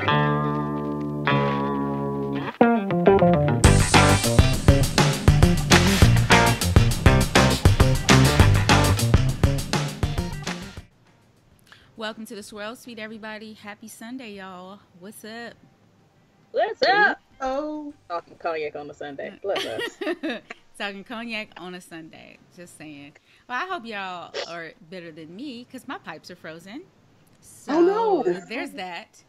Welcome to the Swirl Suite, everybody. Happy Sunday, y'all. What's up? What's up? Oh, talking cognac on a Sunday. Bless us. Talking cognac on a Sunday. Just saying. Well, I hope y'all are better than me because my pipes are frozen. So oh no, there's that.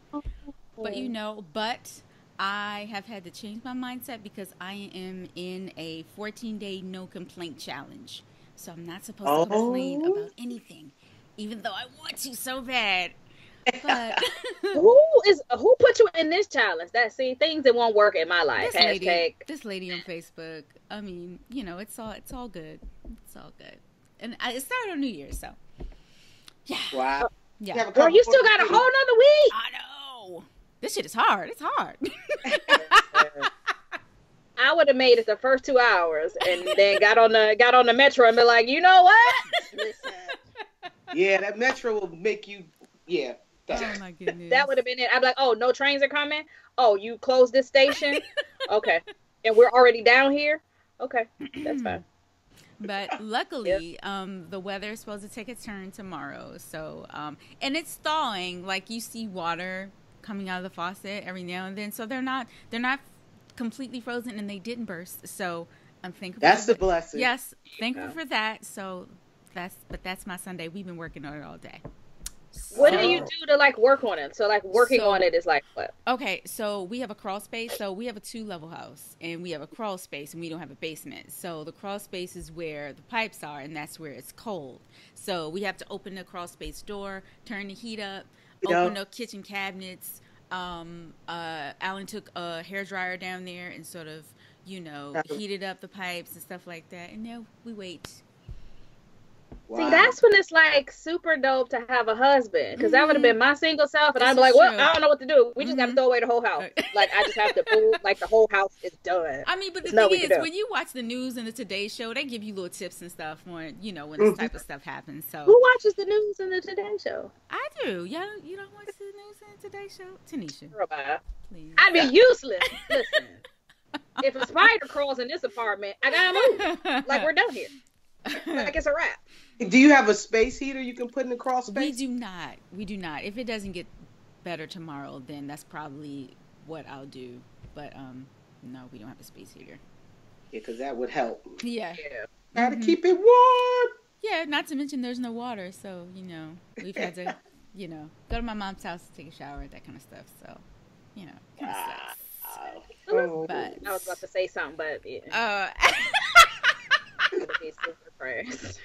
But I have had to change my mindset because I am in a 14-day no complaint challenge. So I'm not supposed to complain about anything, even though I want to so bad. But who put you in this challenge? Things that won't work in my life. This lady on Facebook. I mean, it's all good. It's all good. And it started on New Year's, so yeah. Wow. Yeah. Girl, you still got a whole nother week. I know. This shit is hard. It's hard. I would have made it the first 2 hours and then got on the metro and be like, you know what? Listen. Yeah, that metro will make you. Yeah. Oh my goodness. That would have been it. I'd be like, oh, no trains are coming. Oh, you closed this station. Okay, and we're already down here. Okay, that's fine. But luckily, the weather is supposed to take a turn tomorrow. So, and it's thawing. Like you see water coming out of the faucet every now and then. So they're not completely frozen, and they didn't burst. So I'm thankful. That's the blessing. Yes, thankful for that. So that's my Sunday. We've been working on it all day. What do you do to work on it? So working on it is like what? Okay, so we have a crawl space. So we have a 2-level house, and we have a crawl space, and we don't have a basement. So the crawl space is where the pipes are, and that's where it's cold. So we have to open the crawl space door, turn the heat up, open the kitchen cabinets. Alan took a hairdryer down there and sort of, heated up the pipes and stuff like that. And now we wait. Wow. See, that's when it's super dope to have a husband, because that would have been my single self, and I'd be like, well, I don't know what to do. We just got to throw away the whole house. I just have to move, the whole house is done. I mean, but the thing is, when you watch the news and the Today Show, they give you little tips and stuff when this type of stuff happens. So who watches the news and the Today Show? I do. You don't watch the news and the Today Show? Tanisha. Please. I'd be useless. Listen, if a spider crawls in this apartment, I gotta move. We're done here. It's a wrap. Do you have a space heater you can put in the crawl space? We do not. If it doesn't get better tomorrow, then that's probably what I'll do. But no, we don't have a space heater. Yeah, because that would help. Yeah. Gotta keep it warm. Yeah, not to mention there's no water, so we've had to go to my mom's house to take a shower, that kind of stuff. So kind of sucks. But I was about to say something, but yeah. Be super pressed.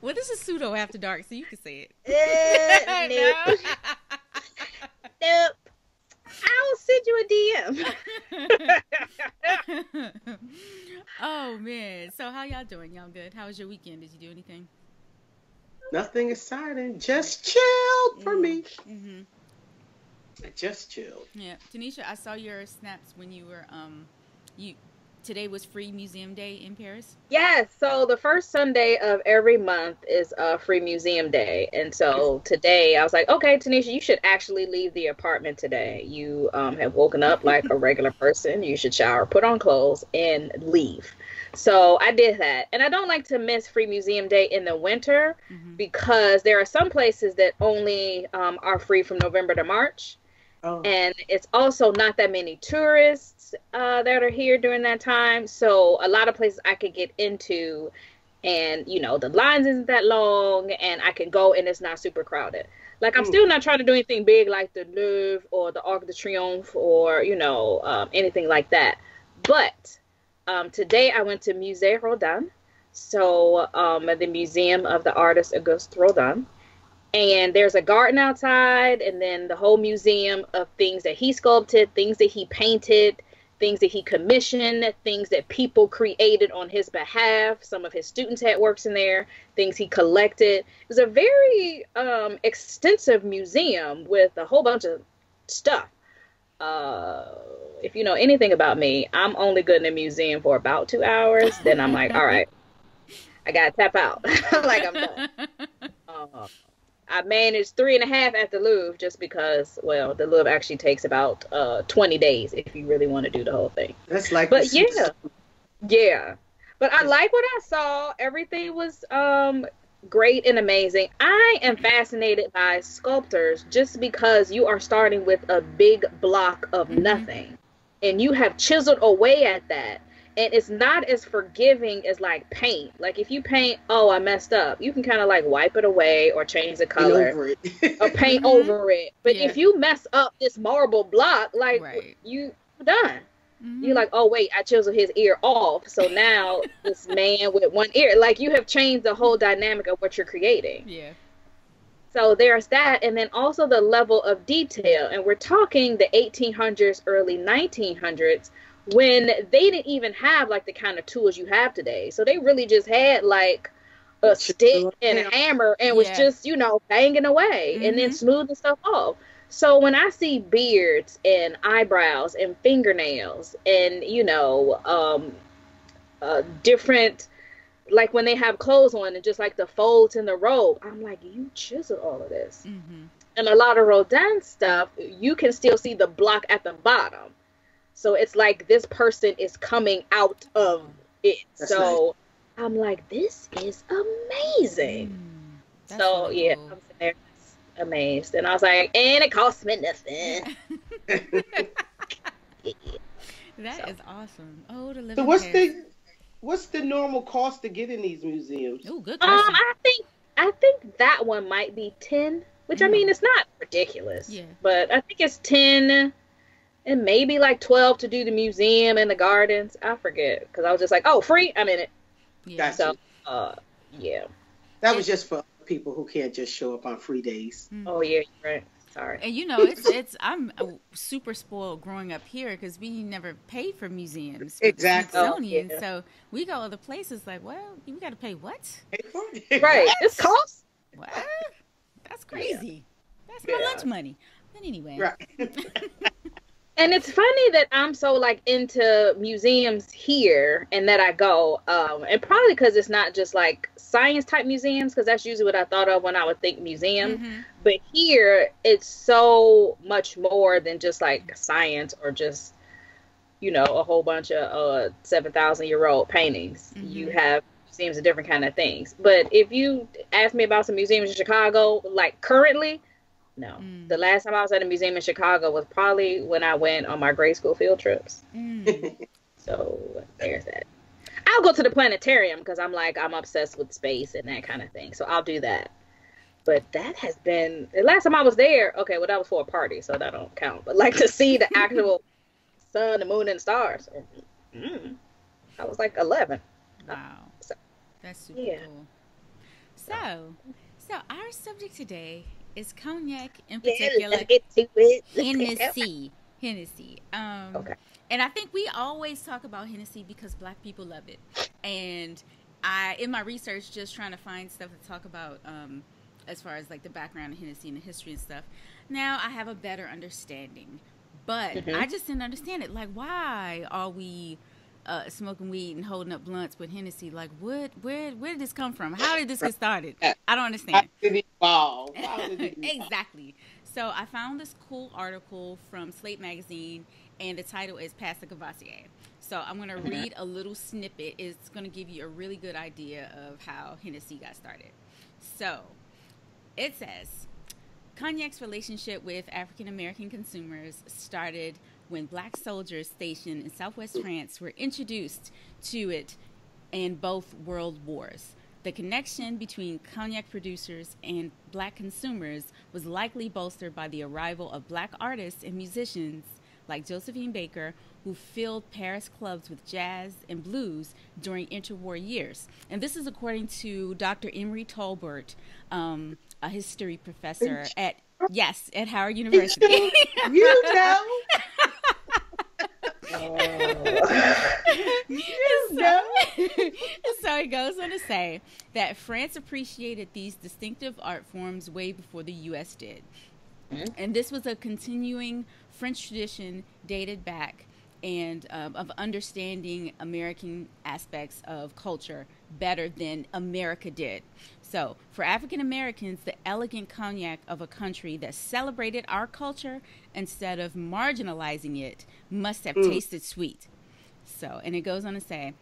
Well, this is pseudo after dark, so you can say it. Nope. Nope. I'll send you a DM. Oh man, so how y'all doing? Y'all good? How was your weekend? Did you do anything? Nothing exciting. Just chilled for me. Mm-hmm. I just chilled. Yeah, Tanisha, I saw your snaps when you were Today was Free Museum Day in Paris? Yes. So the first Sunday of every month is Free Museum Day. And so today I was like, okay, Tanisha, you should actually leave the apartment today. You have woken up like a regular person. You should shower, put on clothes, and leave. So I did that. And I don't like to miss Free Museum Day in the winter because there are some places that only are free from November to March. Oh. And it's also not that many tourists that are here during that time. So a lot of places I could get into and, the lines isn't that long and I can go and it's not super crowded. I'm still not trying to do anything big like the Louvre or the Arc de Triomphe or, anything like that. But today I went to Musée Rodin. So the Museum of the Artist Auguste Rodin. And there's a garden outside, and then the whole museum of things that he sculpted, things that he painted, things that he commissioned, things that people created on his behalf. Some of his students had works in there, things he collected. It was a very extensive museum with a whole bunch of stuff. If you know anything about me, I'm only good in a museum for about 2 hours. Then I'm like, all right, I got to tap out. I'm done. I managed 3.5 at the Louvre just because, well, the Louvre actually takes about 20 days if you really want to do the whole thing. That's like, but yeah. But I like what I saw. Everything was great and amazing. I am fascinated by sculptors just because you are starting with a big block of nothing, and you have chiseled away at that. And it's not as forgiving as like paint. Like if you paint, oh, I messed up, you can kind of like wipe it away or change the color or paint over it. But if you mess up this marble block, like you done. You're like, oh wait, I chiseled his ear off, so now this man with one ear, like you have changed the whole dynamic of what you're creating. Yeah. So there's that, and then also the level of detail, and we're talking the 1800s, early 1900s, when they didn't even have like the kind of tools you have today. So they really just had like a stick and a hammer and was just, you know, banging away and then smoothing stuff off. So when I see beards and eyebrows and fingernails and, you know, different, like when they have clothes on and just like the folds in the robe, I'm like, you chiseled all of this. And a lot of Rodin stuff, you can still see the block at the bottom. So it's like this person is coming out of it. That's so nice. I'm like, this is amazing. So really cool. I'm sitting there amazed, and I was like, and it cost me nothing. That is awesome. Oh, to live. So what's the normal cost to get in these museums? Oh, good question. I think that one might be 10, which I mean it's not ridiculous. Yeah. But I think it's 10 and maybe like 12 to do the museum and the gardens. I forget because I was just like, oh, free, I'm in it. Yeah. So yeah. That was just for people who can't just show up on free days. Oh yeah, you're right. Sorry. And you know, it's I'm super spoiled growing up here because we never paid for museums. Exactly. So we go other places like, well, we got to pay what? Right. This costs. What? That's crazy. That's my lunch money. But anyway. Right. And it's funny that I'm so like into museums here and that I go, and probably because it's not just like science type museums, because that's usually what I thought of when I would think museum. But here it's so much more than just like science or just, you know, a whole bunch of 7,000-year-old paintings. You have museums of different kind of things. But if you ask me about some museums in Chicago, like currently, no. The last time I was at a museum in Chicago was probably when I went on my grade school field trips. So there's that. I'll go to the planetarium because I'm obsessed with space and that kind of thing. So I'll do that. But that has been, the last time I was there, okay, well, that was for a party, so that don't count. But like to see the actual sun, the moon, and stars, I was like 11. Wow. So, that's super cool. So our subject today is cognac, in particular, Hennessy. Okay. And I think we always talk about Hennessy because Black people love it. And I, in my research, just trying to find stuff to talk about as far as like the background of Hennessy and the history and stuff. Now I have a better understanding. But I just didn't understand it. Like, why are we smoking weed and holding up blunts with Hennessy? Like, where did this come from? How did this get started? I don't understand. How did it evolve? Exactly. So I found this cool article from Slate Magazine, and the title is Pass the Cavassier. So I'm going to read a little snippet. It's going to give you a really good idea of how Hennessy got started. So it says, Cognac's relationship with African-American consumers started when Black soldiers stationed in Southwest France were introduced to it in both world wars. The connection between cognac producers and Black consumers was likely bolstered by the arrival of Black artists and musicians like Josephine Baker, who filled Paris clubs with jazz and blues during interwar years. And this is according to Dr. Emery Tolbert, a history professor at Howard University. You know. So it goes on to say that France appreciated these distinctive art forms way before the U.S. did. And this was a continuing French tradition dated back and of understanding American aspects of culture better than America did. So, for African Americans, the elegant cognac of a country that celebrated our culture instead of marginalizing it must have tasted sweet. So, and it goes on to say,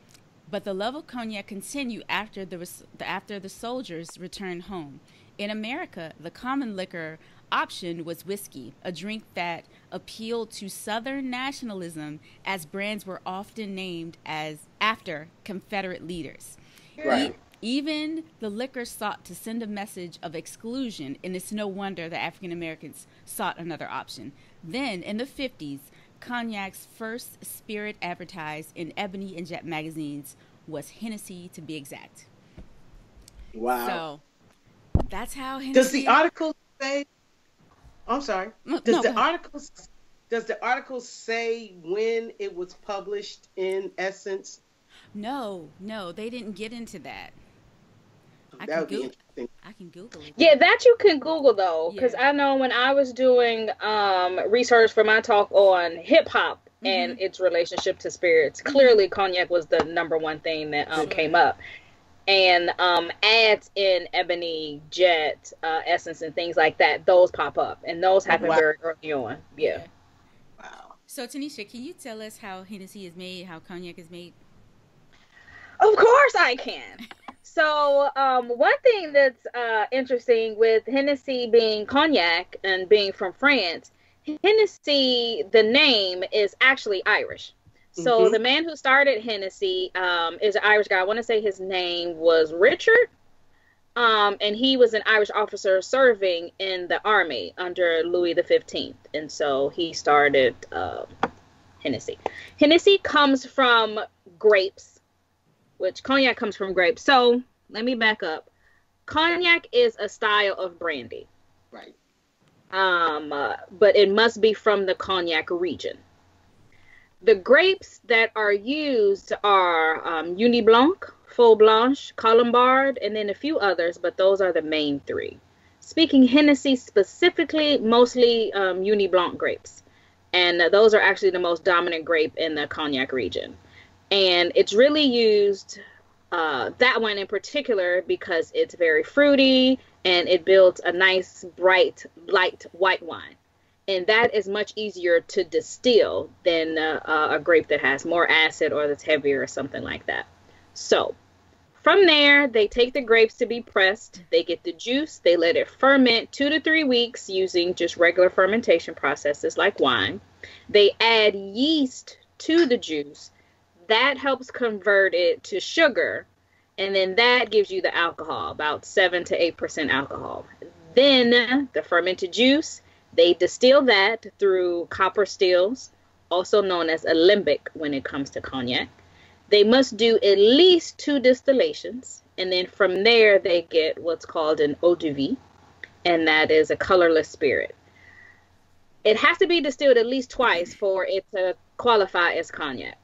but the love of cognac continued after the soldiers returned home. In America, the common liquor option was whiskey, a drink that appealed to Southern nationalism, as brands were often named as after Confederate leaders. Right. Even the liquor sought to send a message of exclusion, and it's no wonder that African Americans sought another option. Then, in the 50s, cognac's first spirit advertised in Ebony and Jet magazines was Hennessy, to be exact. Wow. So that's how Hennessy. Does the article say? I'm sorry. Does the article say when it was published in Essence? No, they didn't get into that. That would be interesting. I can Google it. Yeah, that you can Google though, because I know when I was doing research for my talk on hip hop and its relationship to spirits, clearly cognac was the number one thing that came up. And ads in Ebony, Jet, Essence, and things like that, those pop up, and those happen very early on. Yeah. Wow. So, Tanisha, can you tell us how Hennessy is made, how cognac is made? Of course I can. So, one thing that's interesting with Hennessy being cognac and being from France, Hennessy, the name, is actually Irish. So the man who started Hennessy is an Irish guy. I want to say his name was Richard. And he was an Irish officer serving in the army under Louis XV. And so he started Hennessy. Hennessy comes from grapes, which cognac comes from grapes. So let me back up. Cognac is a style of brandy. Right. But it must be from the cognac region. The grapes that are used are Uni Blanc, Faux Blanche, Colombard, and then a few others, but those are the main three. Speaking Hennessy specifically, mostly Uni Blanc grapes. And those are actually the most dominant grape in the cognac region. And it's really used, that one in particular, because it's very fruity and it builds a nice, bright, light white wine. And that is much easier to distill than a grape that has more acid or that's heavier or something like that. So from there, they take the grapes to be pressed. They get the juice. They let it ferment 2 to 3 weeks using just regular fermentation processes like wine. They add yeast to the juice. That helps convert it to sugar. And then that gives you the alcohol, about 7 to 8% alcohol. Then the fermented juice, they distill that through copper stills, also known as alembic when it comes to cognac. They must do at least 2 distillations, and then from there they get what's called an eau de vie, and that is a colorless spirit. It has to be distilled at least twice for it to qualify as cognac.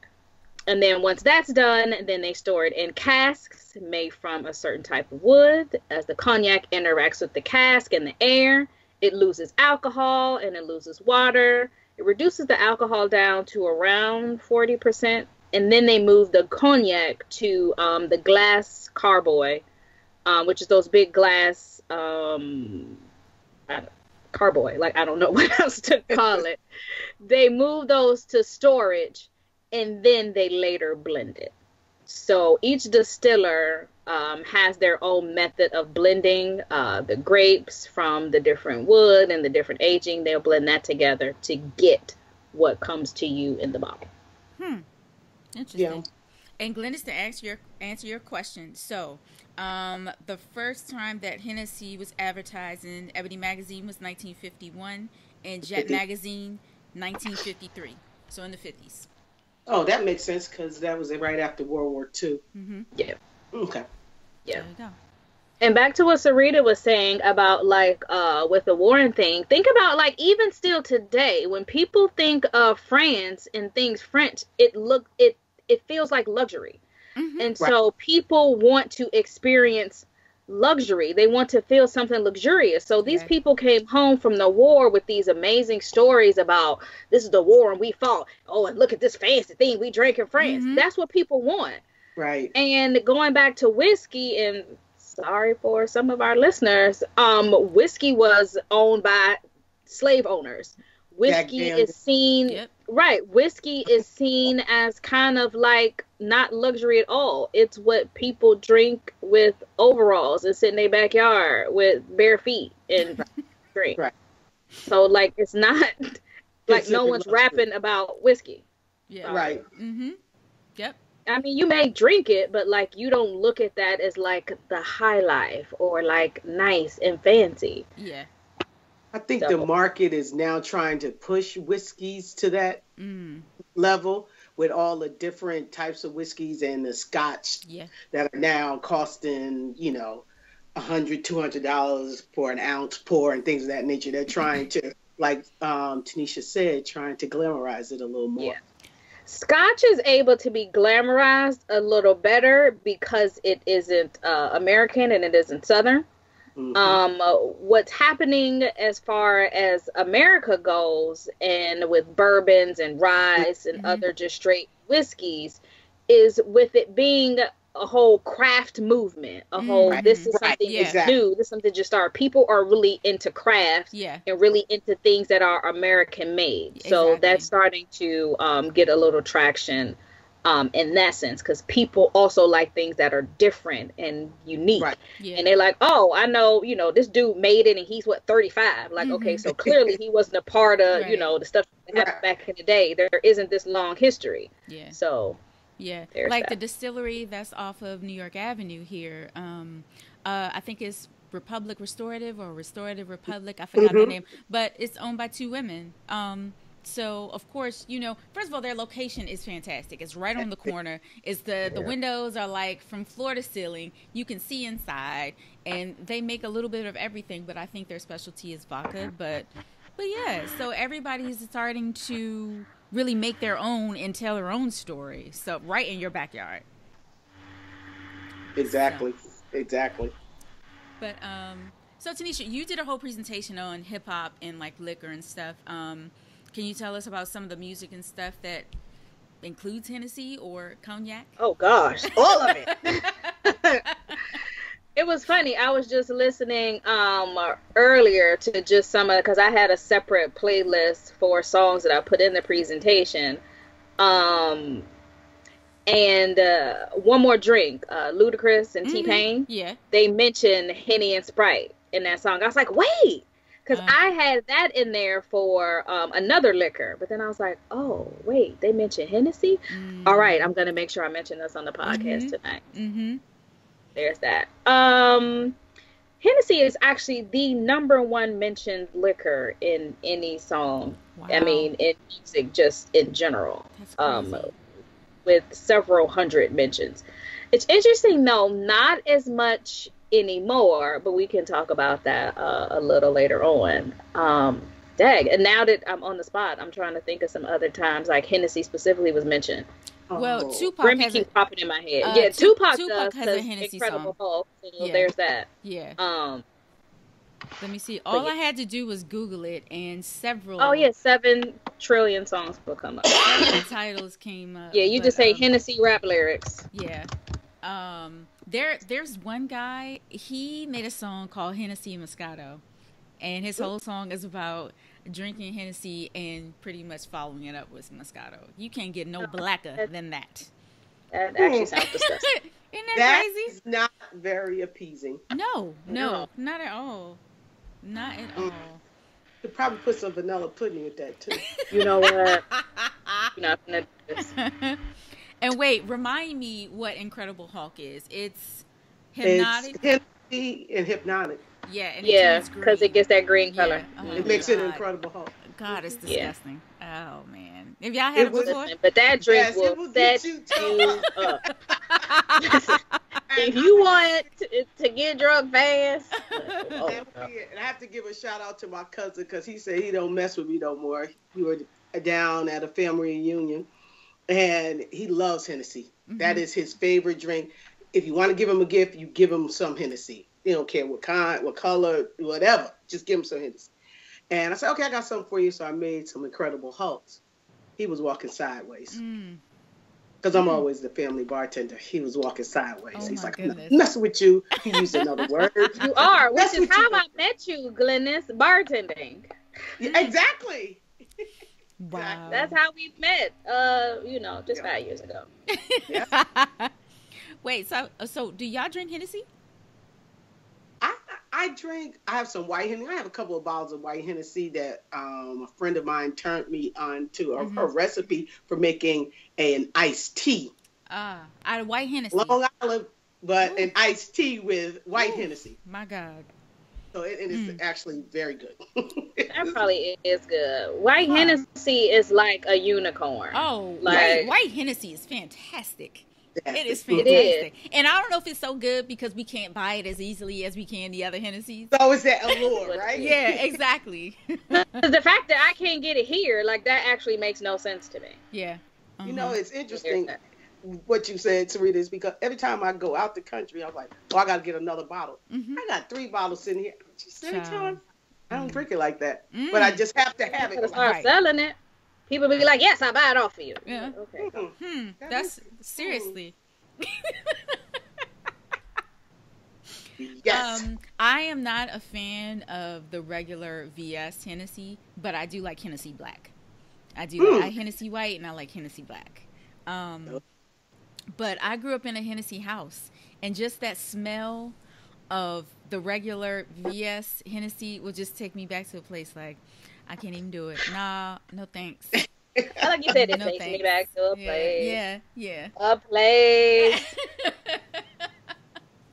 And then once that's done, then they store it in casks made from a certain type of wood. As the cognac interacts with the cask and the air, it loses alcohol and it loses water. It reduces the alcohol down to around 40%. And then they move the cognac to the glass carboy, which is those big glass carboy. Like, I don't know what else to call it. They move those to storage, and then they later blend it. So each distiller has their own method of blending the grapes from the different wood and the different aging. They'll blend that together to get what comes to you in the bottle. Interesting. Yeah. And Glennis, to answer your question, so the first time that Hennessy was advertised in Ebony magazine was 1951, and Jet magazine 1953. So in the 50s. Oh, that makes sense because that was right after World War II. Yeah. Okay. Yeah. There you go. And back to what Sarita was saying about with the Warren thing, think about even still today, when people think of France and things French, it feels like luxury. And so people want to experience luxury. They want to feel something luxurious. So these Yeah. people came home from the war with these amazing stories about this is the war and we fought. Oh, and look at this fancy thing we drank in France. Mm-hmm. That's what people want. Right. And going back to whiskey, and sorry for some of our listeners, whiskey was owned by slave owners. Whiskey is seen, Yep. right, whiskey is seen as kind of like not luxury at all. It's what people drink with overalls and sit in their backyard with bare feet and drink. Right. So, like, it's not like no Considered one's luxury. rapping about whiskey. Yeah. Right. Mm-hmm. Yep. I mean, you may drink it, but like you don't look at that as like the high life or like nice and fancy. Yeah. I think So- the market is now trying to push whiskeys to that level with all the different types of whiskeys and the Scotch Yeah. that are now costing, $100, $200 for an ounce pour and things of that nature. They're trying to, like Tanisha said, trying to glamorize it a little more. Yeah. Scotch is able to be glamorized a little better because it isn't American and it isn't Southern. Mhm. What's happening as far as America goes, and with bourbons and rye and other just straight whiskeys, is with it being a whole craft movement, a whole this is something Yeah. that's new, this is something just started. People are really into craft Yeah. and really into things that are American made. So Exactly. that's starting to get a little traction in that sense, because people also like things that are different and unique. Right. Yeah. And they're like, oh, I know, this dude made it and he's 35. Like, okay, so clearly he wasn't a part of, Right. the stuff that happened back in the day. There isn't this long history. Yeah. So Yeah, There's like that. the distillery that's off of New York Avenue here. I think it's Republic Restorative or Restorative Republic. I forgot the name, but it's owned by two women. So of course, first of all, their location is fantastic. It's right on the corner. It's the windows are like from floor to ceiling. You can see inside, and they make a little bit of everything. But I think their specialty is vodka. But yeah, so everybody's starting to really make their own and tell their own story. So right in your backyard. Exactly. But so Tanisha, you did a whole presentation on hip hop and like liquor and stuff. Can you tell us about some of the music and stuff that includes Hennessy or cognac? oh gosh, all of it. It was funny. I was just listening earlier to just some of, because I had a separate playlist for songs that I put in the presentation. And One More Drink, Ludacris and T-Pain, Yeah. they mentioned Henny and Sprite in that song. I was like, wait, because I had that in there for another liquor. But then I was like, oh, wait, they mentioned Hennessy? All right, I'm going to make sure I mention this on the podcast tonight. Mm-hmm. There's that. Hennessy is actually the number one mentioned liquor in any song. Wow. I mean, in music, just in general. That's crazy. With several hundred mentions. It's interesting, though, not as much anymore, but we can talk about that a little later on. Dag. And now that I'm on the spot, I'm trying to think of some other times, like Hennessy specifically was mentioned. Well, Tupac Remy has keeps popping in my head. yeah, Tupac Tupac does, has a 'cause Hennessy Incredible song. Hulk, so Yeah. there's that. Yeah. Let me see. All I had to do was Google it, and several. Oh yeah, 7 trillion songs will come up. several titles came up. Yeah, you but, just say Hennessy rap lyrics. Yeah. There's one guy, he made a song called Hennessy Moscato. And his whole song is about drinking Hennessy and pretty much following it up with Moscato. You can't get no blacker than that. That actually sounds disgusting. Isn't that That crazy? is not very appeasing. No, not at all. Not at all. Could probably put some vanilla pudding with that too. You know what? You're not gonna do this. And wait, remind me what Incredible Hulk is. It's hypnotic. It's Hennessy and hypnotic. Yeah, and Yeah, it turns because it green. gets that green Yeah. color. Oh, It makes it God. Incredible Hulk. God, it's Yeah. disgusting. Oh man, have y'all had It it was- before? Listen, but that drink Yes, it will will set get you you up. If you want to get drunk fast, oh, And I have to give a shout out to my cousin because he said he don't mess with me no more. We were down at a family reunion, and he loves Hennessy. That is his favorite drink. If you want to give him a gift, you give him some Hennessy. They don't care what kind, what color, whatever. Just give them some Hennessy. And I said, okay, I got something for you. So I made some Incredible Hulks. He was walking sideways. Because I'm always the family bartender. He was walking sideways. Oh, He's like, I'm goodness. not messing with you. He used another word. You are, which is how I met you, Glennis, bartending. Yeah, exactly. Wow. That's how we met, just 5 years ago. Yeah. Wait, so do y'all drink Hennessy? I drink. I have some white Hennessy. I have a couple of bottles of white Hennessy that a friend of mine turned me on to a recipe for making an iced tea. Out of white Hennessy. Long Island, but an iced tea with white Hennessy. My God. So it is actually very good. That probably is good. White Hennessy is like a unicorn. Oh, like, white Hennessy is fantastic. Yeah. It is fantastic. And I don't know if it's so good because we can't buy it as easily as we can the other Hennessy's. So it's that allure, right? Yeah, exactly. The fact that I can't get it here, like, that actually makes no sense to me. Yeah. You know, it's interesting what you said, Sarita, is because every time I go out the country, I'm like, oh, I got to get another bottle. I got 3 bottles sitting here. Anytime, I don't drink it like that. But I just have to have it. Start selling it. People be like, yes, I'll buy it off for you. Yeah. Okay. That's seriously. Yes. I am not a fan of the regular VS Hennessy, but I do like Hennessy Black. I do like Hennessy White, and I like Hennessy Black. But I grew up in a Hennessy house, and just that smell of the regular VS Hennessy will just take me back to a place like, I can't even do it. Nah, no thanks. I like you said, it takes me back to a place. Yeah. A place.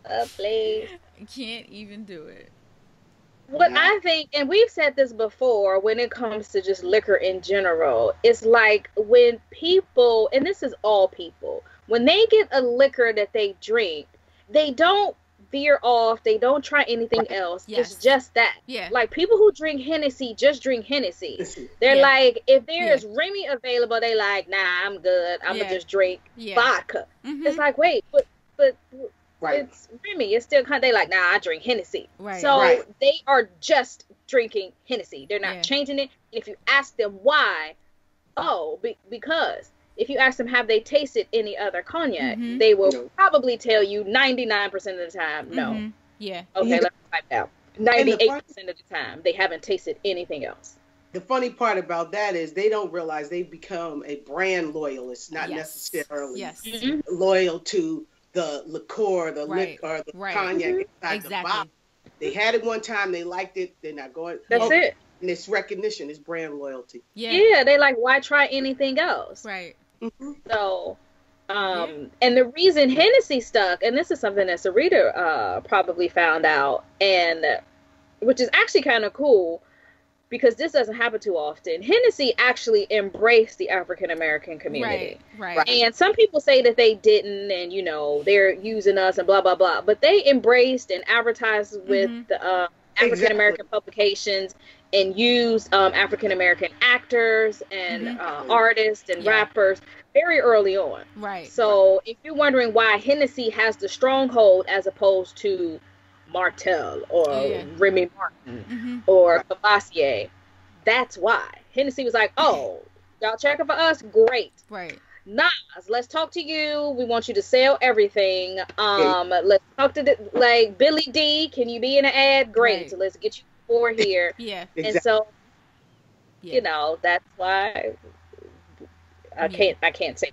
A place. Can't even do it. What I think, and we've said this before, when it comes to just liquor in general, it's like when people, and this is all people, when they get a liquor that they drink, they don't veer off, they don't try anything else. It's just that. Yeah. Like, people who drink Hennessy just drink Hennessy. They're like, if there's Remy available, they like, nah, I'm good. I'm gonna just drink vodka. It's like, wait, but it's Remy. It's still kind of, they like, nah, I drink Hennessy. So they are just drinking Hennessy. They're not changing it. And if you ask them why, because if you ask them, have they tasted any other cognac, they will probably tell you 99% of the time, no. Yeah. Okay, let's type down. 98% of the time, they haven't tasted anything else. The funny part about that is they don't realize they've become a brand loyalist, not necessarily loyal to the liqueur, the liquor, the cognac inside the bottle. They had it one time, they liked it, they're not going. That's it. And it's recognition, it's brand loyalty. Yeah, they like, why try anything else? Right. So, and the reason Hennessy stuck, and this is something that Sarita probably found out, and which is actually kind of cool, because this doesn't happen too often. Hennessy actually embraced the African American community. Right. And some people say that they didn't, and they're using us and blah blah blah. But they embraced and advertised with the African American publications, and used African American actors and artists and rappers very early on. Right. So if you're wondering why Hennessy has the stronghold as opposed to Martell or Remy Martin or Cavassier, that's why. Hennessy was like, oh, y'all checking for us? Great. Right. Nas, let's talk to you. We want you to sell everything. Let's talk to Billy D. Can you be in an ad? Great. So let's get you for here. And so, that's why I can't say.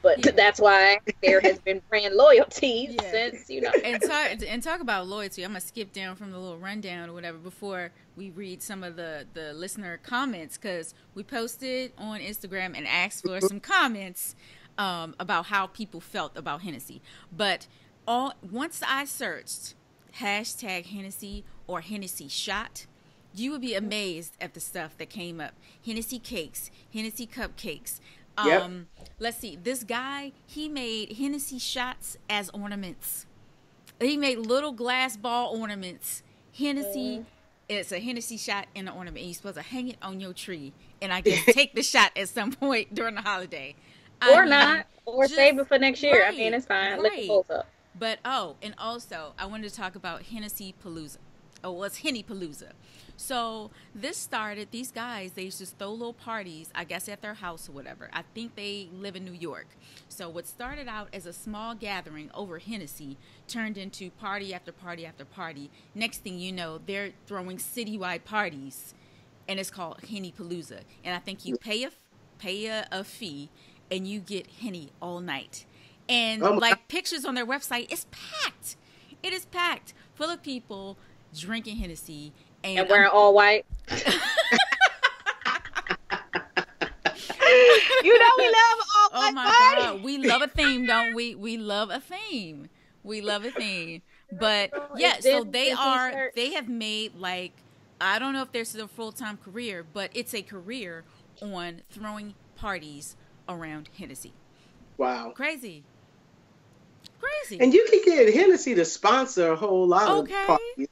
But that's why there has been brand loyalty since, And talk about loyalty. I'm going to skip down from the little rundown or whatever before we read some of the listener comments, because we posted on Instagram and asked for some comments about how people felt about Hennessy. But once I searched #Hennessy or Hennessy shot, you would be amazed at the stuff that came up. Hennessy cakes, Hennessy cupcakes. Let's see. This guy, he made Hennessy shots as ornaments. He made little glass ball ornaments. Hennessy, it's a Hennessy shot and an ornament. And you're supposed to hang it on your tree, and I guess take the shot at some point during the holiday. Or not, or save it for next year. I mean, it's fine. Look both up. But and also I wanted to talk about Hennessy Palooza. Oh, well, it's Henny Palooza. So this started, these guys, they used to throw little parties, I guess at their house or whatever. I think they live in New York. So what started out as a small gathering over Hennessy turned into party after party after party. Next thing you know, they're throwing citywide parties, and it's called Henny Palooza. And I think you pay a fee, and you get Henny all night. And like pictures on their website, it's packed. It is packed, full of people drinking Hennessy. And wearing all white. We love all white. Oh my God. We love a theme, don't we? We love a theme. But yeah, so they have made, like, I don't know if this is a full-time career, but it's a career on throwing parties around Hennessy. Wow. Crazy. And you can get Hennessy to sponsor a whole lot of parties.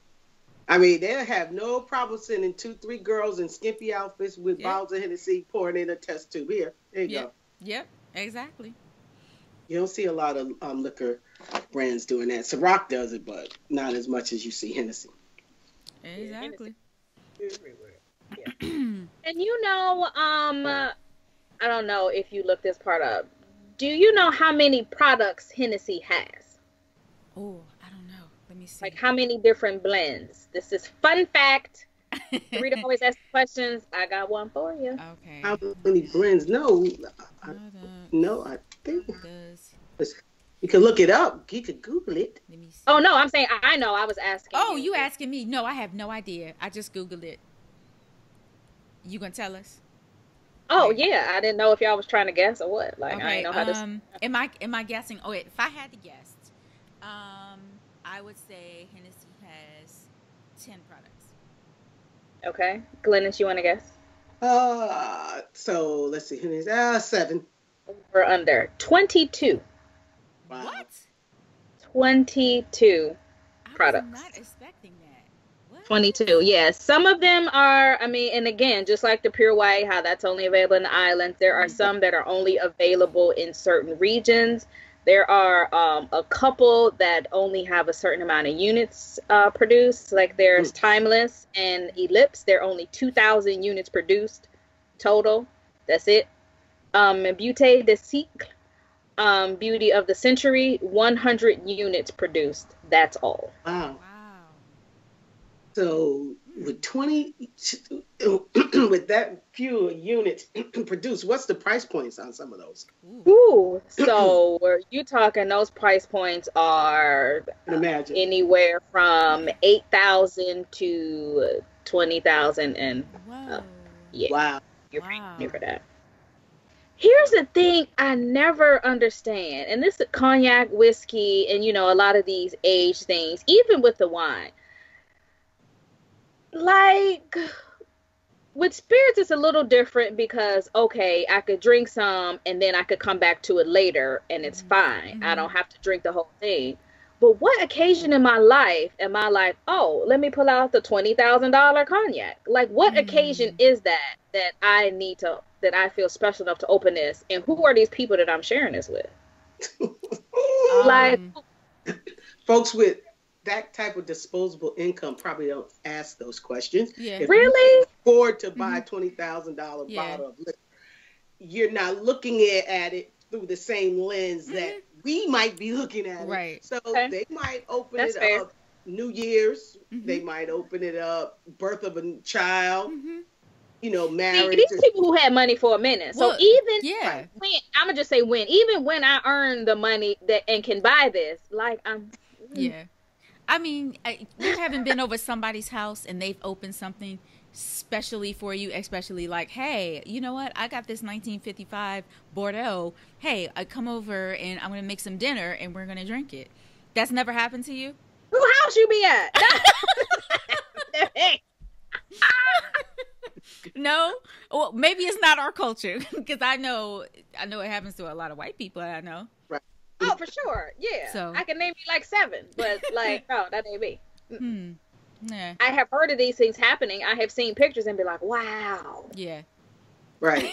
I mean, they'll have no problem sending 2-3 girls in skimpy outfits with bottles of Hennessy pouring in a test tube. Here, there you go. Yep, exactly. You don't see a lot of liquor brands doing that. Ciroc does it, but not as much as you see Hennessy. Exactly. Everywhere. Yeah. And I don't know if you looked this part up. Do you know how many products Hennessy has? Oh, I don't know. Let me see. Like how many different blends? This is fun fact. Rita always asks questions. I got one for you. Okay. How many blends? No, I think you can look it up. You could Google it. Let me see. Oh no, I'm saying I know. I was asking. Oh, you asking me? No, I have no idea. I just Googled it. You gonna tell us? Oh yeah, I didn't know if y'all was trying to guess or what. Like I didn't know how to. Am I guessing? Oh wait, if I had to guess, I would say Hennessy has 10 products. Okay, Glennis, you want to guess? So let's see. Hennessy's 7. Or under 22. Wow. What? 22 products. I was not expecting that. What? 22, yeah. Some of them are, and again, just like the pure white, how that's only available in the islands, there are some that are only available in certain regions. There are a couple that only have a certain amount of units produced. Like there's Timeless and Ellipse. There are only 2,000 units produced total. That's it. Beauté de Siècle, Beauty of the Century, 100 units produced. That's all. Wow. So with with that few units produced, what's the price points on some of those? Ooh, so you talking? Those price points are anywhere from 8,000 to 20,000, and wow, you're paying for that. Here's the thing I never understand, and this is cognac, whiskey, and a lot of these age things, even with the wine. Like, with spirits, it's a little different because, okay, I could drink some and then I could come back to it later and it's fine. I don't have to drink the whole thing. But what occasion in my life am I like, oh, let me pull out the $20,000 cognac? Like, what occasion is that I need to, that I feel special enough to open this? And who are these people that I'm sharing this with? Like, folks with that type of disposable income probably don't ask those questions. Yeah. If really? you afford to buy a $20,000 bottle of liquor, you're not looking at it through the same lens that we might be looking at it. Right. So they might open it up New Year's. They might open it up birth of a child. Marriage. See, these people who had money for a minute. So even when, I'm gonna just say even when I earn the money and can buy this, like I mean, you haven't been over somebody's house and they've opened something specially for you, especially like, hey, you know what? I got this 1955 Bordeaux. Hey, I come over and I'm going to make some dinner and we're going to drink it. That's never happened to you? Who house you be at? No? Well, maybe it's not our culture because I know it happens to a lot of white people I know. Right. Oh, for sure. Yeah. So I can name you like 7, but like, no, that ain't me. Yeah. I have heard of these things happening. I have seen pictures and be like, wow. Yeah. Right.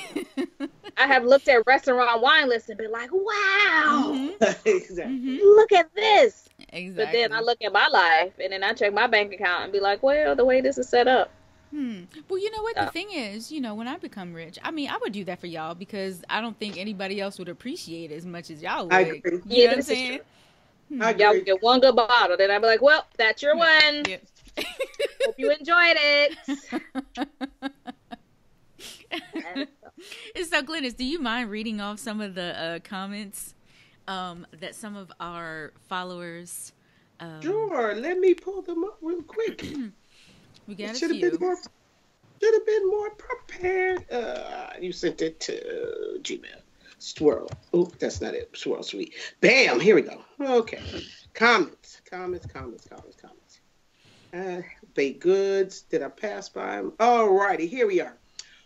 I have looked at restaurant wine lists and been like, wow, Exactly. look at this. Exactly. But then I look at my life and then I check my bank account and be like, well, the way this is set up. Well, you know what? The thing is, when I become rich, I mean, I would do that for y'all because I don't think anybody else would appreciate it as much as y'all would. I agree. You know what I'm saying? Y'all would get one good bottle. Then I'd be like, well, that's your one. Yeah. Hope you enjoyed it. And so, Glennis, do you mind reading off some of the comments that some of our followers... Sure. Let me pull them up real quick. We got should a few. Should have been more prepared. You sent it to Gmail. Swirl. Oh, that's not it. Swirl Sweet. Bam. Here we go. Okay. Comments. Baked goods. Did I pass by them? All righty. Here we are.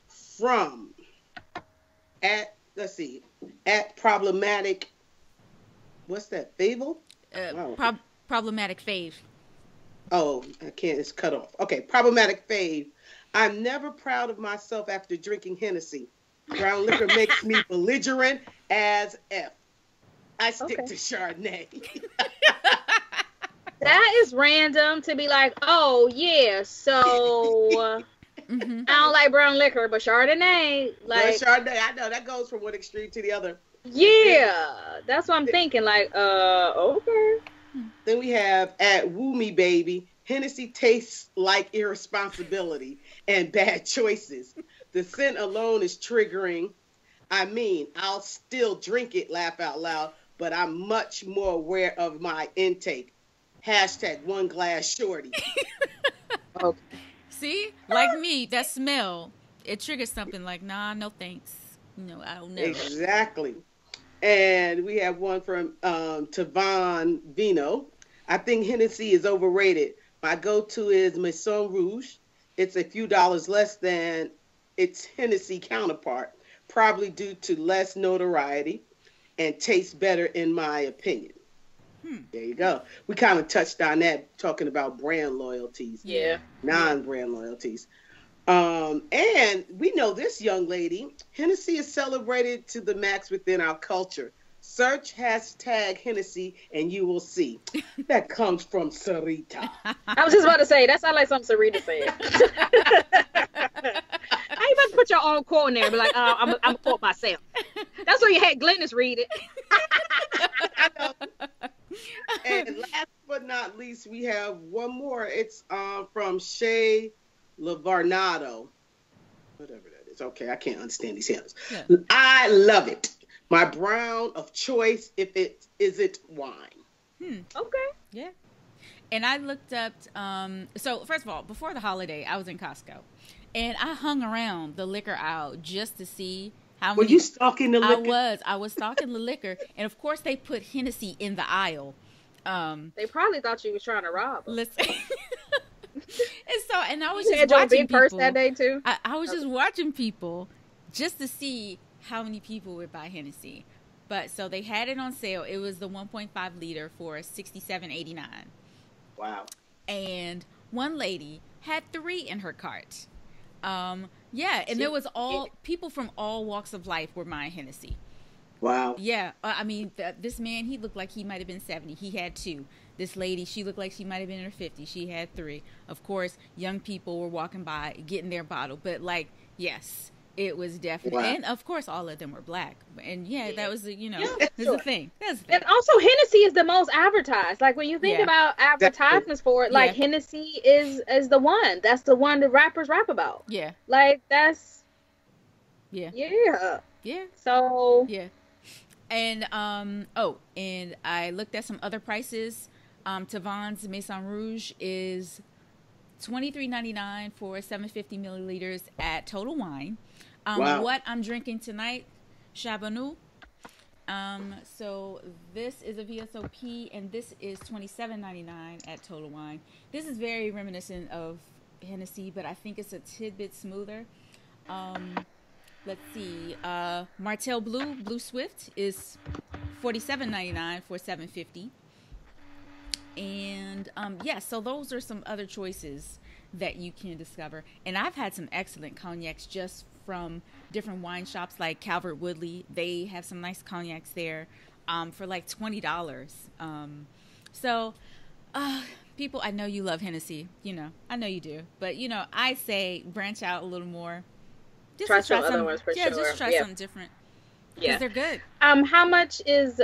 From at problematic. What's that? Fable? Problematic fave. Oh, I can't. It's cut off. Okay, problematic fave. I'm never proud of myself after drinking Hennessy. Brown liquor makes me belligerent as F. I stick to Chardonnay. That is random to be like, oh, yeah, so I don't like brown liquor, but Chardonnay. Like, Chardonnay, I know. That goes from one extreme to the other. Yeah, that's what I'm thinking. Like, okay. Then we have at Woo Me Baby, Hennessy tastes like irresponsibility and bad choices. The scent alone is triggering. I mean, I'll still drink it, laugh out loud, but I'm much more aware of my intake. Hashtag one glass shorty. Okay. See, like me, that smell, it triggers something like, nah, no thanks. I don't know. Exactly. And we have one from Tavon Vino. I think Hennessy is overrated. My go-to is Maison Rouge. It's a few dollars less than its Hennessy counterpart, probably due to less notoriety and tastes better in my opinion. There you go. We kind of touched on that, talking about brand loyalties. Yeah. Non-brand loyalties. And we know this young lady, Hennessy is celebrated to the max within our culture. Search hashtag Hennessy and you will see. That comes from Sarita. I was just about to say, that sounds like something Sarita said. How you about to put your own quote in there and be like, I'm going to quote myself. That's why you had Glennis read it. I know. And last but not least, we have one more. It's from Shay Lavarnado. Whatever that is. Okay, I can't understand these handles. Yeah. I love it. My brown of choice if it isn't wine. Okay. Yeah. And I looked up, so first of all, before the holiday, I was in Costco. And I hung around the liquor aisle just to see how many. Were you stalking the liquor? I was stalking the liquor. And of course, they put Hennessy in the aisle. They probably thought you was trying to rob them. Listen. And I was just watching big people. Purse that day too. I was just watching people just to see how many people would buy Hennessy. But so they had it on sale. It was the 1.5 liter for $67.89. Wow. And one lady had 3 in her cart. Yeah, and there was people from all walks of life were buying Hennessy. Wow. Yeah, I mean, this man, he looked like he might have been 70. He had 2. This lady, she looked like she might have been in her 50s. She had 3. Of course, young people were walking by, getting their bottle. But, like, yes, it was definitely. Wow. And, of course, all of them were black. And, that was, there's a thing. That's the thing. And also, Hennessy is the most advertised. Like, when you think about advertisements for it, like, Hennessy is the one. That's the one that rappers rap about. Yeah. Like, that's. Yeah. Yeah. Yeah. So. Yeah. And, and I looked at some other prices. Tavon's Maison Rouge is $23.99 for 750 milliliters at Total Wine. Wow. What I'm drinking tonight, Chabonneau. So this is a VSOP, and this is $27.99 at Total Wine. This is very reminiscent of Hennessy, but I think it's a tidbit smoother. Let's see. Martell Blue Swift is $47.99 for 750. And so those are some other choices that you can discover. And I've had some excellent cognacs just from different wine shops like Calvert Woodley. They have some nice cognacs there for like $20. People, I know you love Hennessy. I know you do. But, I say branch out a little more. Just try some other ones for sure. Just try something different. Yeah, they're good. How much is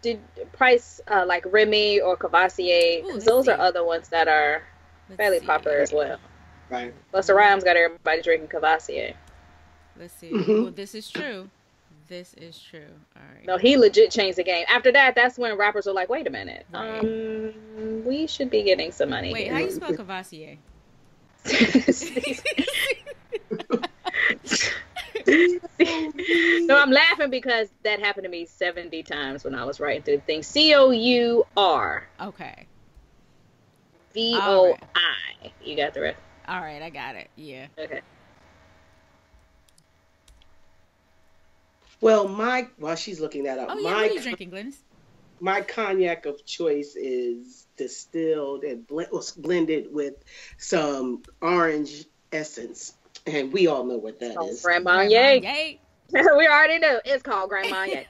did price like Remy or Cavassier? Because those are other ones that are fairly popular as well. Right. Busta Rhymes got everybody drinking Cavassier. Let's see. Well, this is true. This is true. All right. No, he legit changed the game. After that, that's when rappers were like, "Wait a minute, we should be getting some money." Wait, here. how you spell Cavassier? No, I'm laughing because that happened to me 70 times when I was writing through the thing. COUR. Okay. VOI. You got the rest? All right, I got it. Yeah. Okay. Well, while she's looking that up, what are you drinking, Glennis? My cognac of choice is distilled and blended with some orange essence. And we all know what that is. Grand Marnier. We already know. It's called Grand Marnier.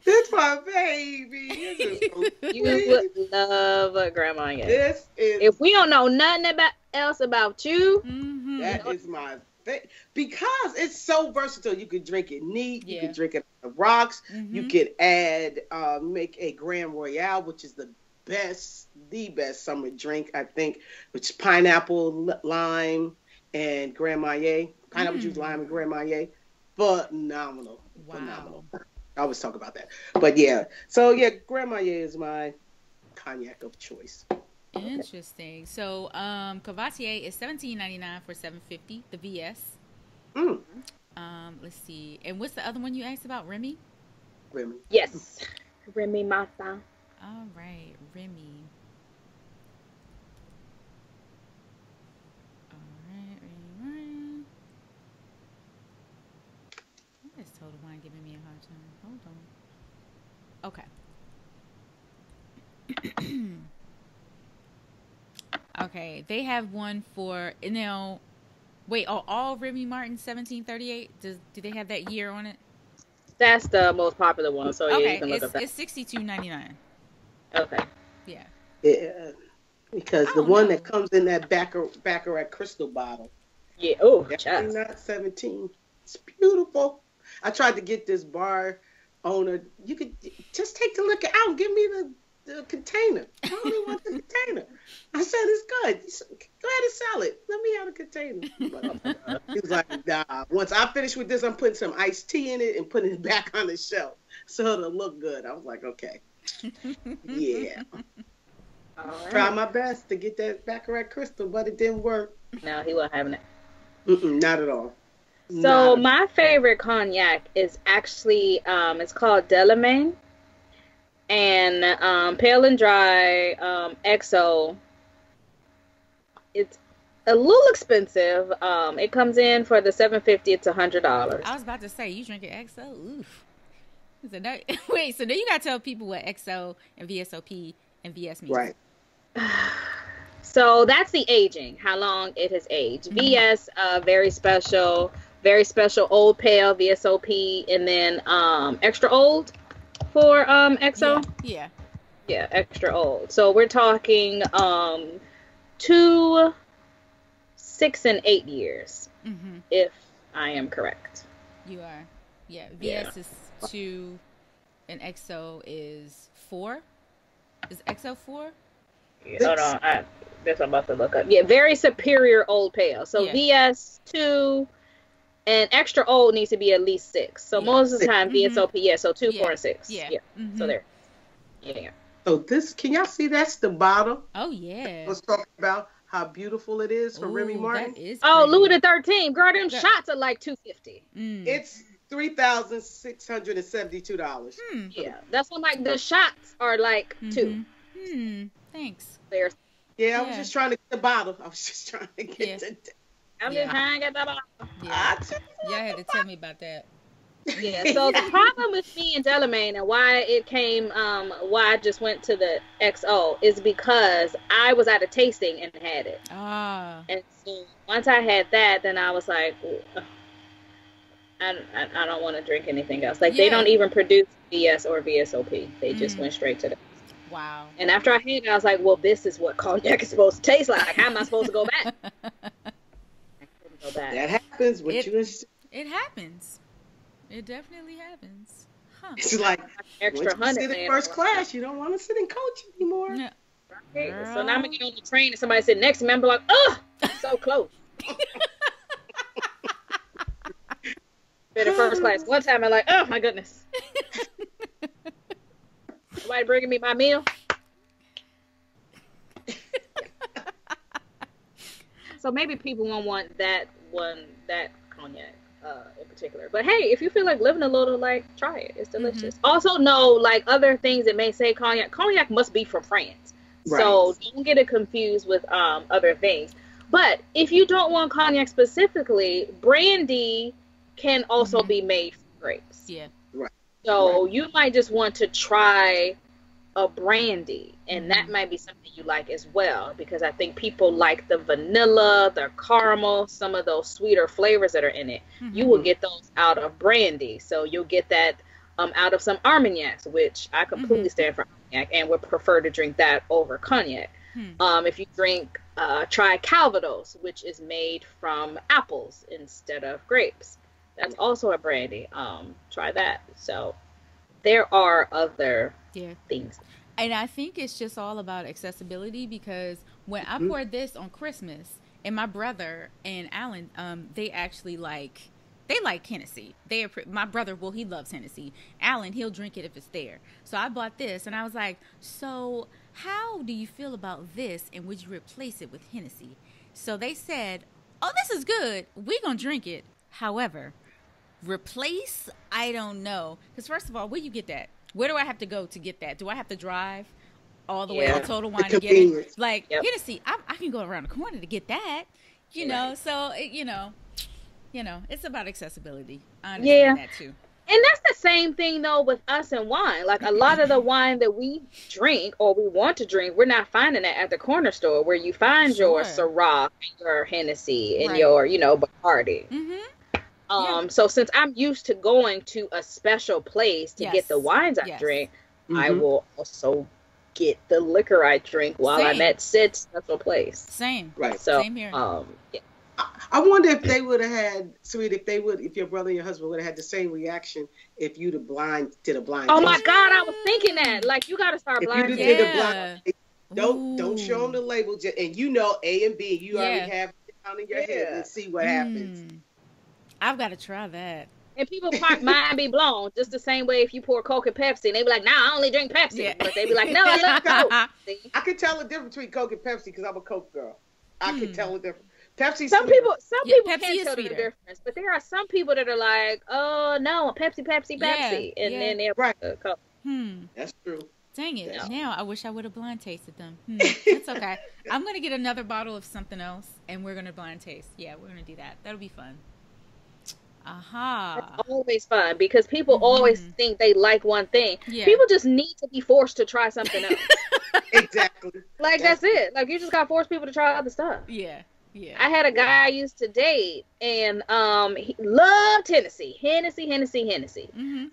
It's my baby. You would love a Grand Marnier. This is. If we don't know nothing else about you, that is my thing. Because it's so versatile. You could drink it neat. Yeah. You could drink it on the rocks. You could add, make a Grand Royale, which is the best summer drink, I think, which is pineapple, lime, and Grand Marnier. Pineapple juice, lime, and Grand Marnier. Phenomenal. Wow. Phenomenal. I always talk about that. But yeah. So yeah, Grand Marnier is my cognac of choice. Interesting. So Cavassier is $17.99 for $7.50. The VS. Let's see. And what's the other one you asked about? Remy? Remy. Yes. Remy Martin. All right, Remy. What is Total Wine giving me a hard time? Hold on. Okay. Okay, they have one for wait, are all Remy Martin 1738? Do they have that year on it? That's the most popular one, so yeah, you can look up that. It's $62.99. Okay. Yeah. Yeah. Because the one that comes in that Baccarat crystal bottle. Yeah. Oh, not 17. It's beautiful. I tried to get this bar owner. You could just take the liquor out. Give me the container. I only want the container. I said it's good. He said, go ahead and sell it. Let me have a container. He was like, nah. Once I finish with this, I'm putting some iced tea in it and putting it back on the shelf so it'll look good. I was like, okay. Yeah. Right. Try my best to get that Baccarat crystal, but it didn't work. No, he wasn't having it. Not at all. So my favorite cognac is actually it's called Delamain, and Pale and Dry XO. It's a little expensive. It comes in for the $7.50. It's $100. I was about to say, you drinking XO? Oof. So now, wait, so then you gotta tell people what XO and VSOP and VS means. Right. So that's the aging, how long it has aged. VS, very special old pale, VSOP, and then extra old for XO. Yeah. Yeah, extra old. So we're talking 2, 6, and 8 years, if I am correct. You are. Yeah. VS is 2, and XO is 4. Is XO 4? Hold on, that's what I'm about to look up. Yeah, very superior old pale. So VS 2 and extra old needs to be at least 6. So most of the time VSOP, so 2, 4, and 6. Yeah. So there. Yeah. So can y'all see that's the bottle? Oh yeah. Let's talk about how beautiful it is for Remy Martin. That is Louis XIII. Girl, them shots are like $250. It's $3,672. Yeah, that's when like the shots are like 2. Thanks. There. Yeah, I was just trying to get the bottle. I'm just trying to get the bottle. Yeah, y'all had to tell me about that. Yeah, so the problem with me and Delamain and why it came, why I just went to the XO is because I was at a tasting and had it. And so once I had that, then I was like, I don't want to drink anything else. Like, they don't even produce VS or VSOP. They just went straight to the... Wow. And after I had it, I was like, well, this is what cognac is supposed to taste like. How am I supposed to go back? I couldn't go back. That happens when It happens. It definitely happens. Huh. It's like extra once you sit in first class, you don't want to sit in coach anymore. Yeah. Right. So now I'm gonna get on the train and somebody sitting next to me, I'm like, oh, so close. Been in first class one time, I'm like, oh my goodness. Somebody bringing me my meal. So maybe people won't want that cognac in particular. But hey, if you feel like living a little, like, try it. It's delicious. Also, no, like, other things that may say cognac must be from France. Right. So don't get it confused with other things. But if you don't want cognac specifically, brandy can also be made from grapes. Yeah. Right. So you might just want to try a brandy, and that might be something you like as well, because I think people like the vanilla, the caramel, some of those sweeter flavors that are in it. You will get those out of brandy. So you'll get that out of some Armagnacs, which I completely stand for Armagnac and would prefer to drink that over cognac. If you drink, try Calvados, which is made from apples instead of grapes. That's also a brandy. Try that. So there are other things. And I think it's just all about accessibility, because when I poured this on Christmas, and my brother and Alan, they actually like Hennessy. My brother, well, he loves Hennessy. Alan, he'll drink it if it's there. So I bought this, and I was like, so how do you feel about this, and would you replace it with Hennessy? So they said, oh, this is good. We're going to drink it. However, replace, I don't know. Because first of all, where you get that? Where do I have to go to get that? Do I have to drive all the way to Total Wine to get it? Like, Hennessy, I can go around the corner to get that. You know, so, you know, it's about accessibility. I understand that too. And that's the same thing, though, with us and wine. Like, a lot of the wine that we drink or we want to drink, we're not finding that at the corner store where you find your Syrah, your Hennessy, and your, Bacardi. So since I'm used to going to a special place to get the wines I drink, I will also get the liquor I drink while I'm at said special place. Same. Right. So, same here. I wonder if they would have had, if your brother and your husband would have had the same reaction if you did a blind Oh my God, I was thinking that. Like, you got to start blind. If you did a blind don't show them the label, and A and B, you already have it down in your head, and see what happens. I've got to try that. And people might be blown just the same way if you pour Coke and Pepsi, and they be like, "Nah, I only drink Pepsi." But they be like, "No, I love Coke." I can tell the difference between Coke and Pepsi because I'm a Coke girl. I can tell the difference. Pepsi. Some people Pepsi can't tell the difference, but there are some people that are like, "Oh no, Pepsi," and then they're Coke. That's true. Dang it! Yeah. Now I wish I would have blind tasted them. It's okay. I'm gonna get another bottle of something else, and we're gonna blind taste. Yeah, we're gonna do that. That'll be fun. It's always fun because people always think they like one thing. People just need to be forced to try something else. Exactly. Like that's it. Like you just gotta force people to try other stuff. Yeah. I had a guy I used to date, and he loved Hennessy.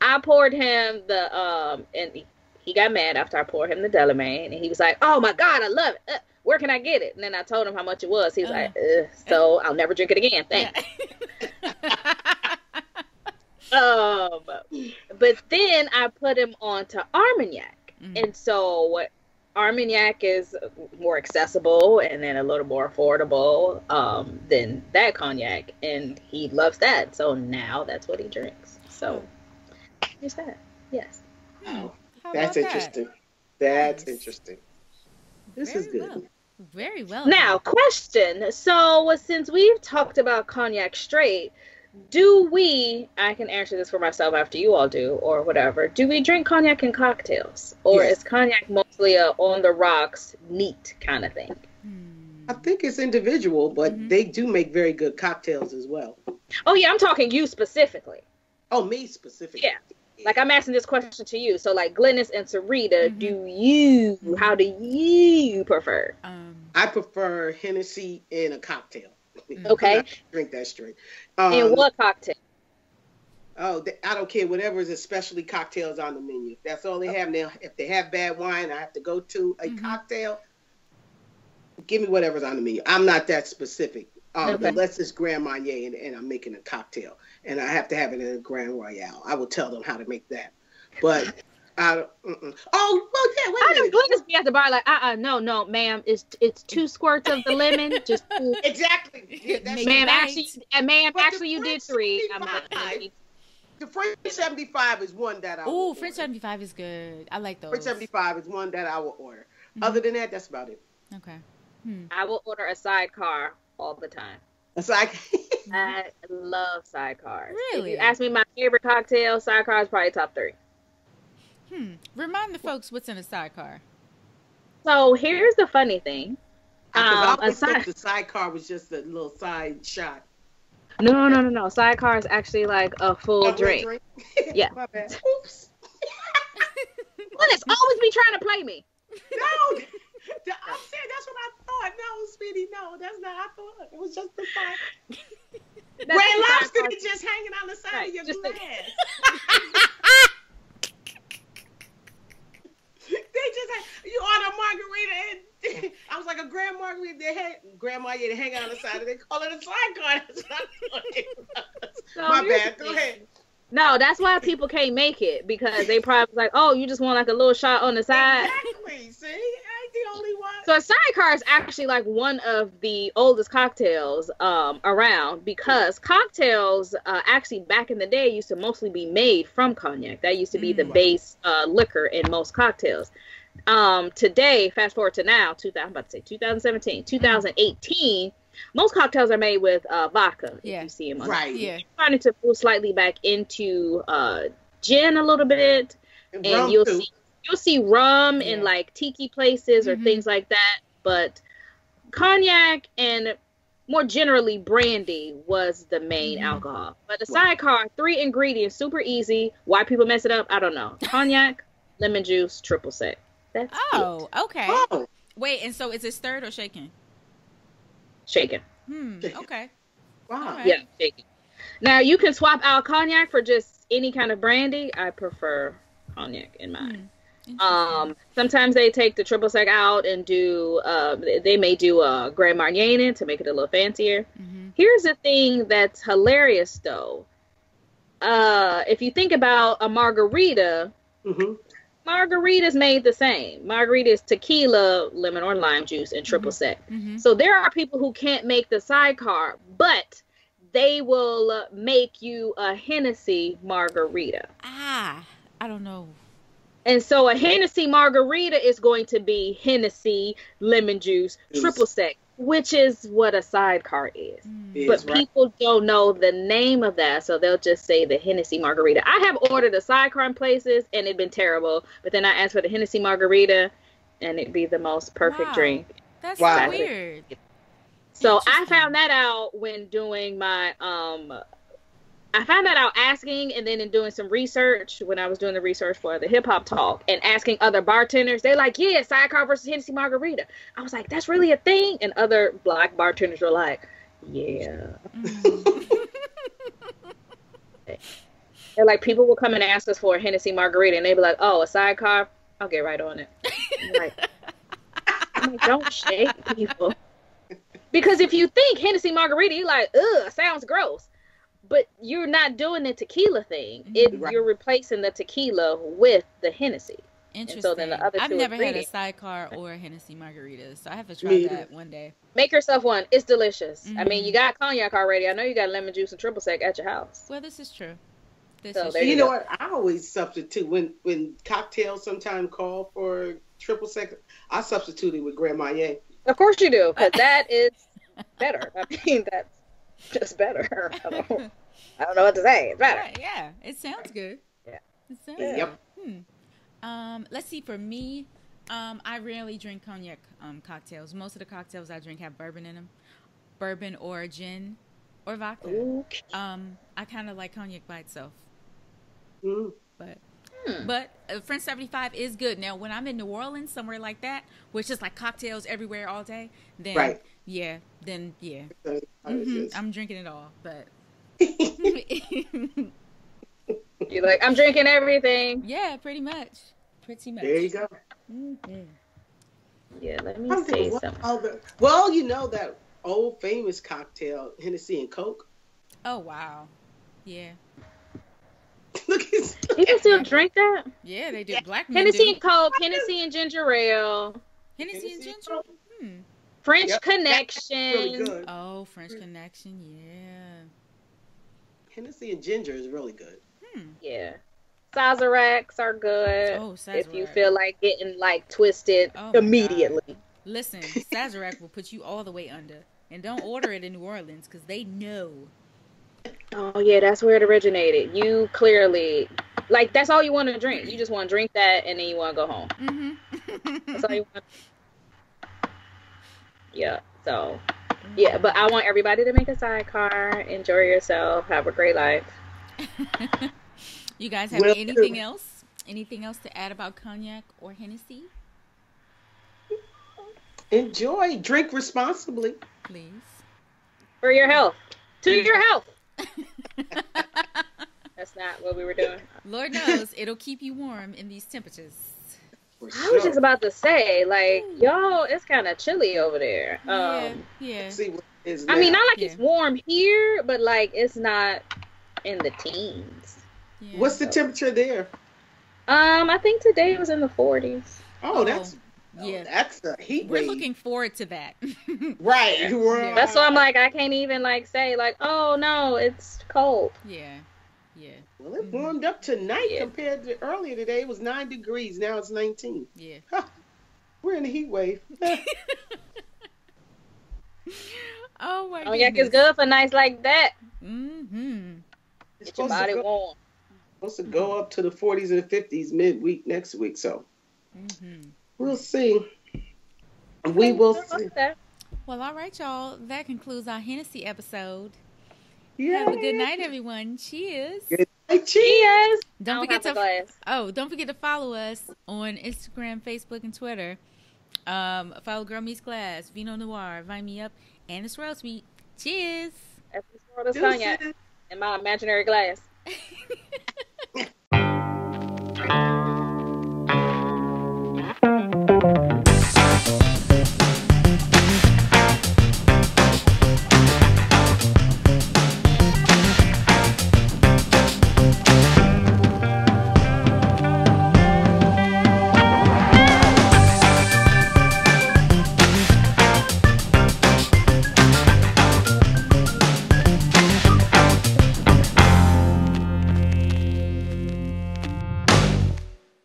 I poured him the and he got mad after I poured him the Delamain, and he was like, "Oh my God, I love it. Where can I get it?" And then I told him how much it was. He was like, "So I'll never drink it again. Thanks." But then I put him on to Armagnac, and so Armagnac is more accessible and then a little more affordable than that cognac, and he loves that. So now that's what he drinks. So here's that. Yes. Oh, that's interesting. That's interesting. This is good. Very well. Now, question. So since we've talked about cognac straight, do we, I can answer this for myself after you all do, or whatever, do we drink cognac in cocktails? Or is cognac mostly a on the rocks, neat kind of thing? I think it's individual, but they do make very good cocktails as well. Oh, yeah, I'm talking you specifically. Oh, me specifically. Yeah. Like, I'm asking this question to you. So, like, Glennis and Sarita, how do you prefer? I prefer Hennessy in a cocktail. Okay. I drink that straight. And what cocktail? Oh, I don't care. Whatever is especially cocktails on the menu. If that's all they have now. If they have bad wine, I have to go to a cocktail. Give me whatever's on the menu. I'm not that specific. Unless it's Grand Marnier and I'm making a cocktail. And I have to have it in a Grand Royale. I will tell them how to make that. But I don't. Oh, well, yeah, wait a minute. Glennis be at the bar like, no, ma'am. It's 2 squirts of the lemon. Just 2. Exactly. Yeah, that's ma'am, actually, you did 3. The French 75 is one that I will order. French 75 is good. I like those. French 75 is one that I will order. Other than that, that's about it. Okay. I will order a sidecar all the time. A sidecar? I love sidecars. Really? If you ask me my favorite cocktail, sidecar is probably top 3. Remind the folks what's in a sidecar. So here's the funny thing. I always thought the sidecar was just a little side shot. No. Sidecar is actually like a full drink. Yeah. My bad. Oops. Glennis always be trying to play me. No. I'm saying that's what I thought. No, Speedy, no. That's not I thought. It was just the side. Red Lobster is just hanging on the side of your glass. They just you order a margarita and I was like a Grand Margarita. Grand Margarita hang on the side and they call it a sidecar. That's what I thought. My bad. Go ahead. No, that's why people can't make it, because they probably was like, oh, you just want like a little shot on the side. Exactly. See, I ain't the only one. So a sidecar is actually like one of the oldest cocktails around, because cocktails actually back in the day used to mostly be made from cognac. That used to be the base liquor in most cocktails. Today, fast forward to now, 2017, 2018, most cocktails are made with vodka. Yeah. If you see them on right. Yeah. Starting to move slightly back into gin a little bit, and you'll see rum in like tiki places or things like that. But cognac and more generally brandy was the main alcohol. But the sidecar, 3 ingredients, super easy. Why people mess it up, I don't know. Cognac, lemon juice, triple sec. That's it. Okay. Oh. Wait, and so is it stirred or shaken? Shaken. Okay. Wow. Right. Yeah, shaken. Now you can swap out cognac for just any kind of brandy. I prefer cognac in mine. Sometimes they take the triple sec out and do they may do a Grand Marnier in it to make it a little fancier. Here's the thing that's hilarious though. If you think about a margarita, margarita's made the same. Margarita is tequila, lemon or lime juice, and triple sec. So there are people who can't make the sidecar, but they will make you a Hennessy margarita. I don't know. And so a Hennessy margarita is going to be Hennessy, lemon juice, triple sec, which is what a sidecar is. But people don't know the name of that, so they'll just say the Hennessy margarita. I have ordered a sidecar in places, and it'd been terrible. But then I asked for the Hennessy margarita, and it'd be the most perfect drink. That's so weird. So I found that out when doing my I found that out asking, and then in doing some research, when I was doing the research for the hip hop talk and asking other bartenders, they're like, yeah, sidecar versus Hennessy margarita. I was like, that's really a thing? And other black bartenders were like, yeah. They're like, people will come and ask us for a Hennessy margarita, and they'd be like, oh, a sidecar? I'll get right on it. I'm like, don't shake people. Because if you think Hennessy margarita, you're like, ugh, sounds gross. But you're not doing the tequila thing. You're replacing the tequila with the Hennessy. Interesting. So then the other I've two never had a sidecar or a Hennessy margarita, so I have to try that one day. Make yourself one. It's delicious. I mean, you got cognac already. I know you got lemon juice and triple sec at your house. Well, this is true. You know what? I always substitute when cocktails sometimes call for triple sec. I substitute it with Grand Marnier. Of course you do, because that is better. I mean, that's just better. I don't know what to say. It's better. Yeah, it sounds good. Yeah. It sounds good. Let's see. For me, I rarely drink cognac cocktails. Most of the cocktails I drink have bourbon in them. Bourbon or gin or vodka. Okay. I kind of like cognac by itself. Mm. But French 75 is good. Now, when I'm in New Orleans, somewhere like that, where it's just like cocktails everywhere all day, then yeah. I'm drinking it all. But you're like, I'm drinking everything. Yeah, pretty much. There you go. Mm-hmm. Yeah, let me say something. Well, you know that old famous cocktail, Hennessy and Coke. Oh wow, yeah. Look, people still drink that. Yeah, they do. Black men Hennessy do. and Coke, Hennessy and ginger ale. Hennessy and ginger. French Connection. Really good. Oh, French Connection, yeah. Hennessy and ginger is really good. Yeah. Sazeracs are good. Oh, Sazerac. If you feel like getting like twisted immediately. Listen, Sazerac will put you all the way under. And don't order it in New Orleans because they know. Oh, yeah, that's where it originated. You clearly, like, that's all you want to drink. You just want to drink that and then you want to go home. Mm-hmm. That's all you want. Yeah, so, yeah, but I want everybody to make a sidecar. Enjoy yourself. Have a great life. You guys have anything else? Anything else to add about cognac or Hennessy? Enjoy. Drink responsibly. Please. For your health. To your health. That's not what we were doing. Lord knows it'll keep you warm in these temperatures. I was just about to say, like, y'all, it's kind of chilly over there. Yeah. See what is I mean, not like it's warm here, but like it's not in the teens. Yeah. What's the temperature there? I think today it was in the 40s. Oh, that's a heat wave. We're looking forward to that. Right. Yeah. That's why I'm like, I can't even like say like, oh no, it's cold. Yeah. Well, it warmed up tonight compared to earlier today. It was 9 degrees. Now it's 19. Yeah. Huh. We're in a heat wave. Oh my god. Cognac is good for nights like that. Mm-hmm. Get your body warm. Supposed to go up to the 40s and the 50s midweek next week. So we'll see. We will see. Well, all right, y'all. That concludes our Hennessy episode. Yay. Have a good night, everyone. Cheers. Good night. Cheers. Don't forget to follow us on Instagram, Facebook, and Twitter. Follow Girl Meets Glass, Vino Noir, Vine Me Up, and the Swirl Suite. Cheers. Cognac in my imaginary glass.